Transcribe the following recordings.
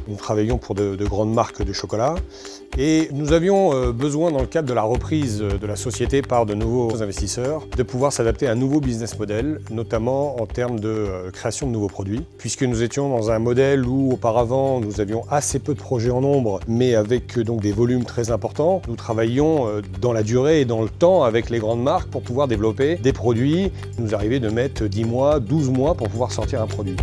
Nous travaillions pour de grandes marques de chocolat et nous avions besoin, dans le cadre de la reprise de la société par de nouveaux investisseurs, de pouvoir s'adapter à un nouveau business model, notamment en termes de création de nouveaux produits, puisque nous étions dans un modèle où auparavant nous avions assez peu de projets en nombre, mais avec donc des volumes très importants. Nous travaillions dans la durée et dans le temps avec les grandes marques pour pouvoir développer des produits. Il nous arrivait de mettre 10 mois, 12 mois pour pouvoir sortir un produit.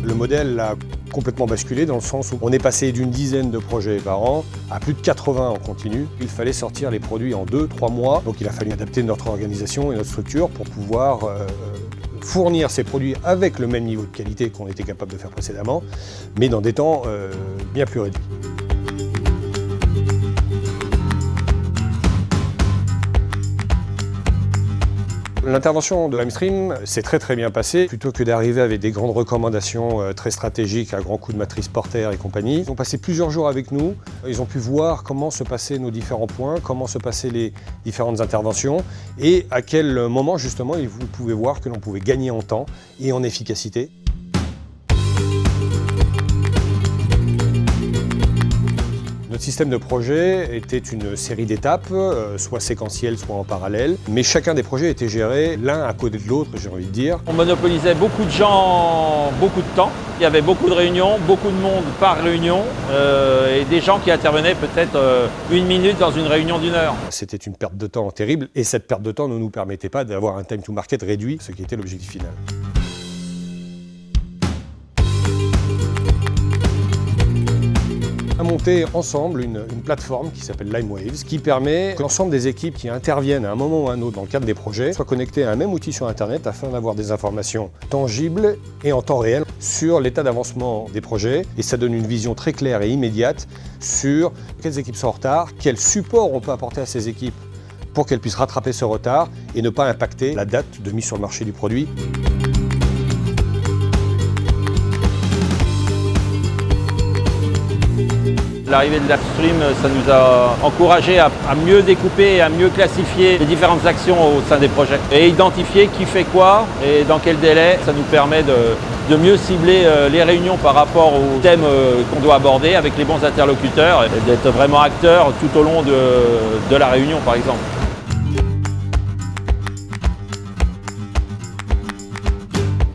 Le modèle a complètement basculé dans le sens où on est passé d'une dizaine de projets par an à plus de 80 en continu. Il fallait sortir les produits en 2-3 mois, donc il a fallu adapter notre organisation et notre structure pour pouvoir fournir ces produits avec le même niveau de qualité qu'on était capable de faire précédemment, mais dans des temps bien plus réduits. L'intervention de Limestream s'est très bien passée. Plutôt que d'arriver avec des grandes recommandations très stratégiques à grands coups de matrice Porter et compagnie, ils ont passé plusieurs jours avec nous. Ils ont pu voir comment se passaient nos différents points, comment se passaient les différentes interventions et à quel moment justement vous pouvez voir que l'on pouvait gagner en temps et en efficacité. Notre système de projet était une série d'étapes, soit séquentielles, soit en parallèle, mais chacun des projets était géré l'un à côté de l'autre, j'ai envie de dire. On monopolisait beaucoup de gens, beaucoup de temps. Il y avait beaucoup de réunions, beaucoup de monde par réunion et des gens qui intervenaient peut-être 1 minute dans une réunion d'1 heure. C'était une perte de temps terrible et cette perte de temps ne nous permettait pas d'avoir un time to market réduit, ce qui était l'objectif final. On a monté ensemble une plateforme qui s'appelle LimeWaves, qui permet que l'ensemble des équipes qui interviennent à un moment ou à un autre dans le cadre des projets soient connectées à un même outil sur Internet afin d'avoir des informations tangibles et en temps réel sur l'état d'avancement des projets. Et ça donne une vision très claire et immédiate sur quelles équipes sont en retard, quel support on peut apporter à ces équipes pour qu'elles puissent rattraper ce retard et ne pas impacter la date de mise sur le marché du produit. L'arrivée de Limestream, ça nous a encouragé à mieux découper et à mieux classifier les différentes actions au sein des projets. Et identifier qui fait quoi et dans quel délai, ça nous permet de mieux cibler les réunions par rapport aux thèmes qu'on doit aborder avec les bons interlocuteurs et d'être vraiment acteur tout au long de la réunion par exemple.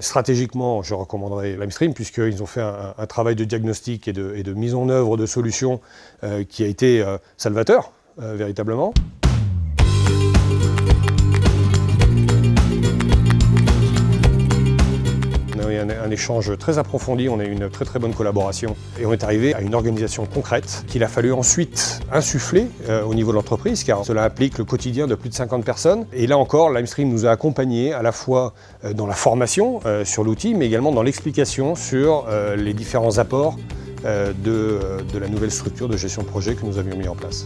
Stratégiquement, je recommanderais Limestream puisqu'ils ont fait un travail de diagnostic et de mise en œuvre de solutions qui a été salvateur, véritablement. On a eu un échange très approfondi, on a eu une très bonne collaboration et on est arrivé à une organisation concrète qu'il a fallu ensuite insuffler au niveau de l'entreprise car cela implique le quotidien de plus de 50 personnes. Et là encore, Limestream nous a accompagnés à la fois dans la formation sur l'outil mais également dans l'explication sur les différents apports de la nouvelle structure de gestion de projet que nous avions mis en place.